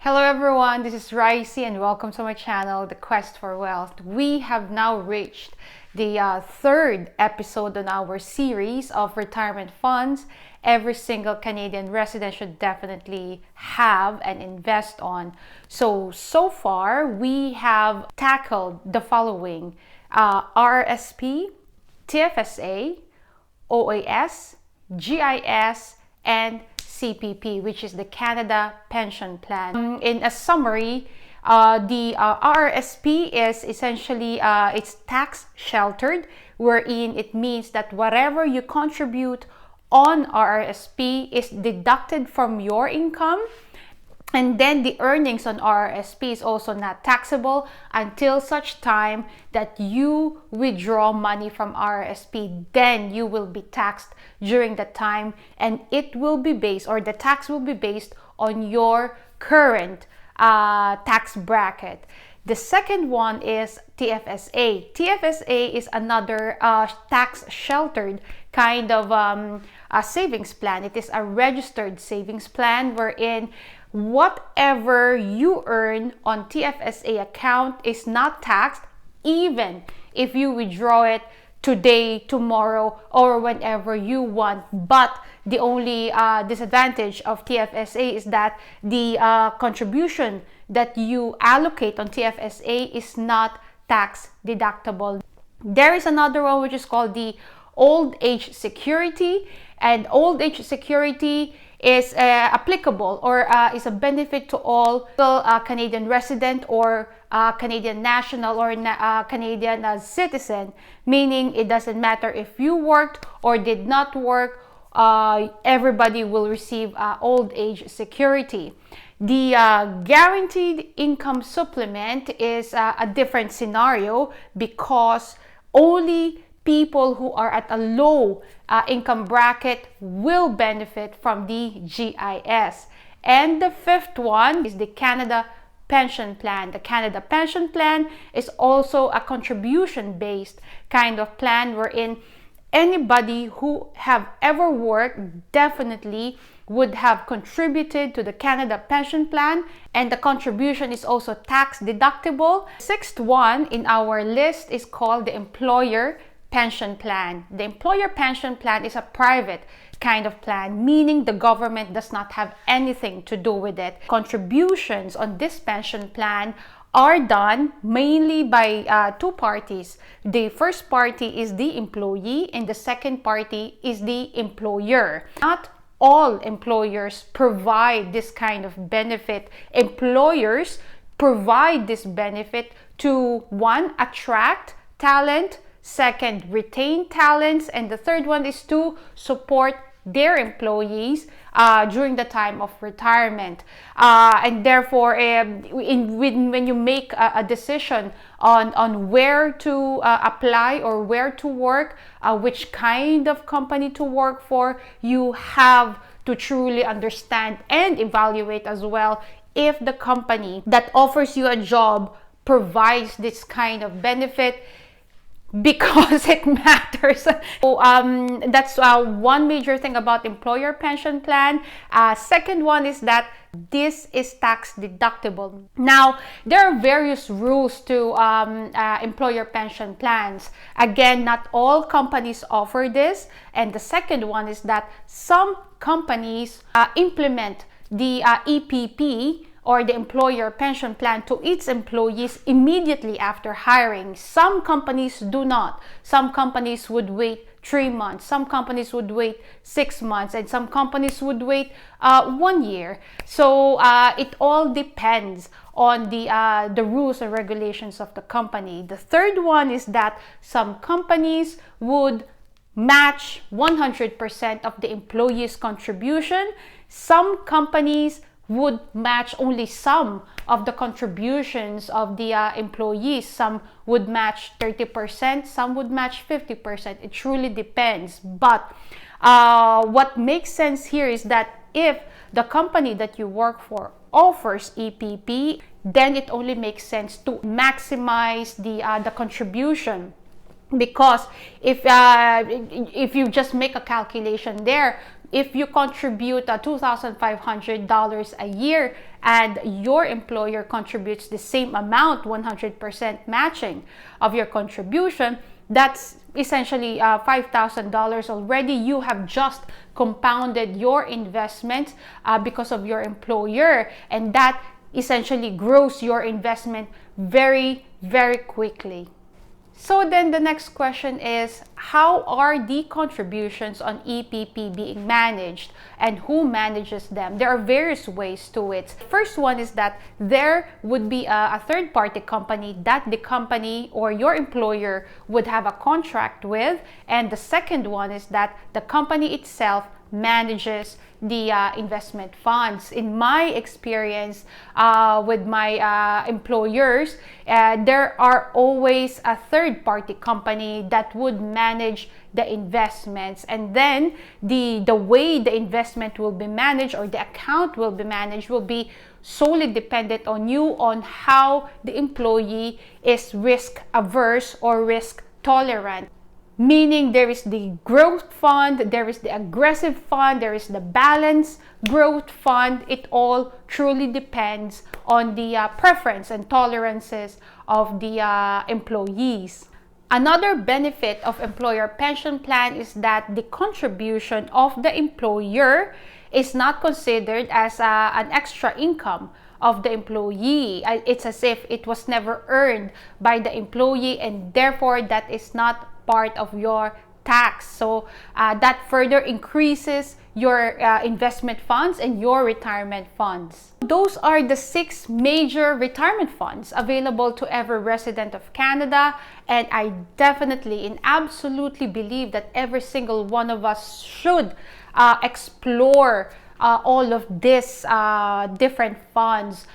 Hello everyone, this is Raisi and welcome to my channel, The Quest for Wealth. We have now reached the third episode on our series of retirement funds every single Canadian resident should definitely have and invest on. So far we have tackled the following: RRSP, TFSA, OAS, GIS, and CPP, which is the Canada Pension Plan. In a summary, the RRSP is essentially it's tax sheltered, wherein it means that whatever you contribute on RRSP is deducted from your income. And then the earnings on RRSP is also not taxable until such time that you withdraw money from RRSP. Then you will be taxed during that time, and it will be based, or the tax will be based on your current tax bracket. The second one is TFSA. TFSA is another tax sheltered kind of a savings plan. It is a registered savings plan wherein whatever you earn on TFSA account is not taxed, even if you withdraw it today, tomorrow, or whenever you want. But the only disadvantage of TFSA is that the contribution that you allocate on TFSA is not tax deductible. There is another one which is called the Old Age Security, and Old Age Security is applicable or is a benefit to all Canadian resident or Canadian national or Canadian citizen, meaning it doesn't matter if you worked or did not work, everybody will receive old age security. The guaranteed income supplement is a different scenario because only people who are at a low income bracket will benefit from the GIS. And the fifth one is the Canada Pension Plan. The Canada Pension Plan is also a contribution-based kind of plan wherein anybody who have ever worked definitely would have contributed to the Canada Pension Plan, and the contribution is also tax deductible. The sixth one in our list is called the Employer Pension Plan. The Employer Pension Plan is a private kind of plan, meaning the government does not have anything to do with it. Contributions on this pension plan are done mainly by two parties. The first party is the employee and the second party is the employer. Not all employers provide this kind of benefit. Employers provide this benefit to, one, attract talent, second, retain talents, and the third one is to support their employees during the time of retirement. And therefore, when you make a decision on where to apply or where to work, which kind of company to work for, you have to truly understand and evaluate as well if the company that offers you a job provides this kind of benefit, because it matters. So that's one major thing about employer pension plan. Second one is that this is tax deductible. Now, there are various rules to employer pension plans. Again, not all companies offer this. And the second one is that some companies implement the EPP, or the employer pension plan, to its employees immediately after hiring. Some companies do not. Some companies would wait 3 months, some companies would wait 6 months, and some companies would wait 1 year. So it all depends on the rules and regulations of the company. The third one is that some companies would match 100% of the employee's contribution. Some companies would match only some of the contributions of the employees. Some would match 30%, some would match 50%. It truly depends. But what makes sense here is that if the company that you work for offers EPP, then it only makes sense to maximize the contribution. Because if you just make a calculation there, if you contribute $2,500 a year and your employer contributes the same amount, 100% matching of your contribution, that's essentially $5,000 already. You have just compounded your investment because of your employer, and that essentially grows your investment very, very quickly. So then the next question is, how are the contributions on EPP being managed and who manages them? There are various ways to it. First one is that there would be a third-party company that the company or your employer would have a contract with. And the second one is that the company itself manages the investment funds. In my experience with my employers, there are always a third-party company that would manage the investments, and then the way the investment will be managed or the account will be managed will be solely dependent on you, on how the employee is risk averse or risk tolerant. Meaning there is the growth fund, there is the aggressive fund, there is the balanced growth fund. It all truly depends on the preference and tolerances of the employees. Another benefit of employer pension plan is that the contribution of the employer is not considered as an extra income of the employee. It's as if it was never earned by the employee, and therefore that is not part of your tax. So that further increases your investment funds and your retirement funds. Those are the 6 major retirement funds available to every resident of Canada, and I definitely and absolutely believe that every single one of us should explore all of these different funds.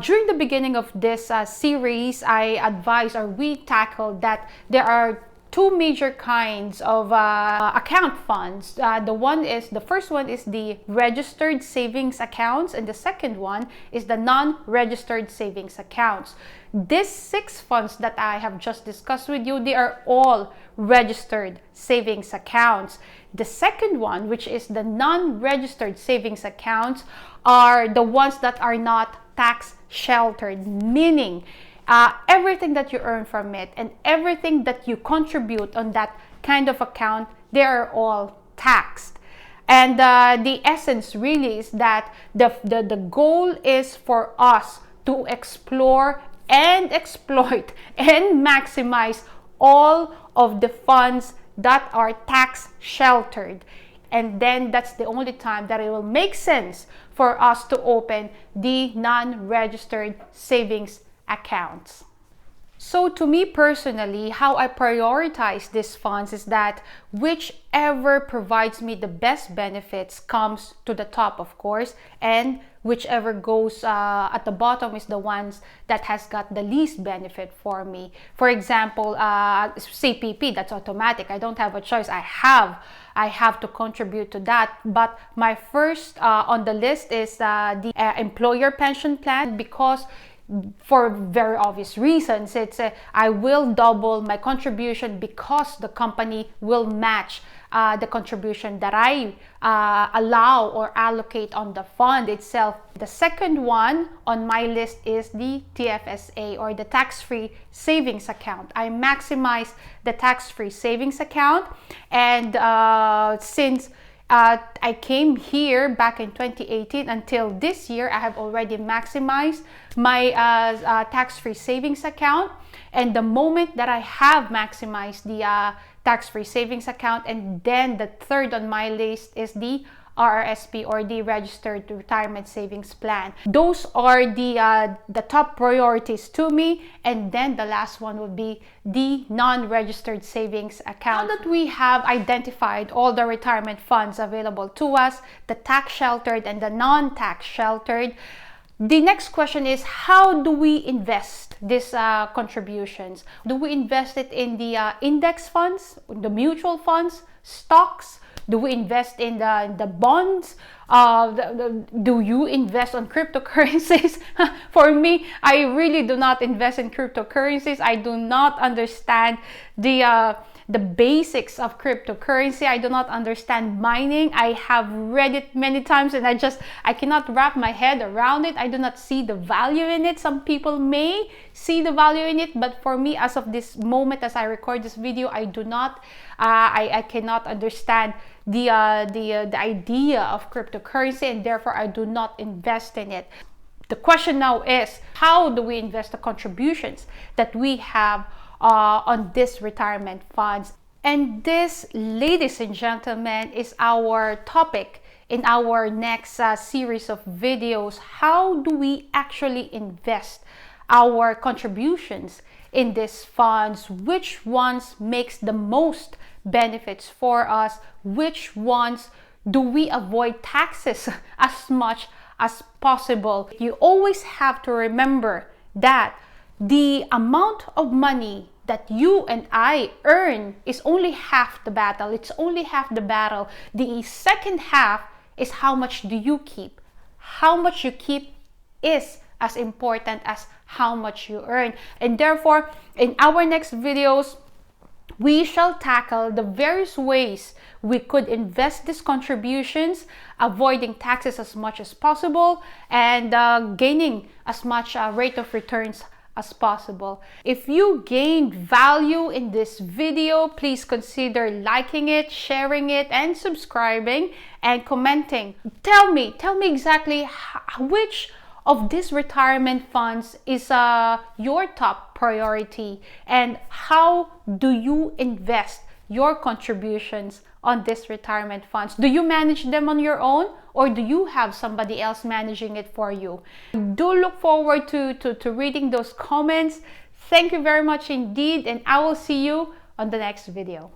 During the beginning of this series, I advised, or we tackled, that there are 2 major kinds of account funds. The first one is the registered savings accounts, and the second one is the non-registered savings accounts. These 6 funds that I have just discussed with you, they are all registered savings accounts. The second one, which is the non-registered savings accounts, are the ones that are not tax sheltered, meaning everything that you earn from it and everything that you contribute on that kind of account, they are all taxed. And the essence really is that the goal is for us to explore and exploit and maximize all of the funds that are tax sheltered. And then that's the only time that it will make sense for us to open the non-registered savings accounts. So to me personally, how I prioritize these funds is that whichever provides me the best benefits comes to the top, of course, and whichever goes at the bottom is the ones that has got the least benefit for me. For example, CPP, that's automatic. I don't have a choice. I have to contribute to that. But my first on the list is the employer pension plan, because for very obvious reasons, it's I will double my contribution because the company will match the contribution that I allow or allocate on the fund itself. The second one on my list is the TFSA, or the tax-free savings account. I maximize the tax-free savings account, and since I came here back in 2018 until this year, I have already maximized my tax-free savings account. And the moment that I have maximized the tax-free savings account, and then the third on my list is the RRSP, or the Registered Retirement Savings Plan. Those are the top priorities to me, and then the last one would be the non-registered savings account. Now that we have identified all the retirement funds available to us, the tax sheltered and the non-tax sheltered, the next question is, how do we invest these contributions? Do we invest it in the index funds, the mutual funds, stocks? Do we invest in the bonds? Do you invest on cryptocurrencies? For me, I really do not invest in cryptocurrencies. I do not understand the the basics of cryptocurrency. I do not understand mining. I have read it many times and I cannot wrap my head around it. I do not see the value in it. Some people may see the value in it, but for me, as of this moment, as I record this video, I do not. I cannot understand the idea of cryptocurrency, and therefore I do not invest in it. The question now is, how do we invest the contributions that we have on this retirement funds? And this, ladies and gentlemen, is our topic in our next series of videos. How do we actually invest our contributions in these funds? Which ones makes the most benefits for us? Which ones do we avoid taxes as much as possible? You always have to remember that the amount of money that you and I earn is only half the battle. It's only half the battle. The second half is how much do you keep. How much you keep is as important as how much you earn. And therefore, in our next videos, we shall tackle the various ways we could invest these contributions, avoiding taxes as much as possible, and gaining as much rate of returns as possible. If you gained value in this video, please consider liking it, sharing it, and subscribing and commenting. Tell me exactly which of these retirement funds is your top priority, and how do you invest your contributions on these retirement funds? Do you manage them on your own, or do you have somebody else managing it for you? Do look forward to reading those comments. Thank you very much indeed, and I will see you on the next video.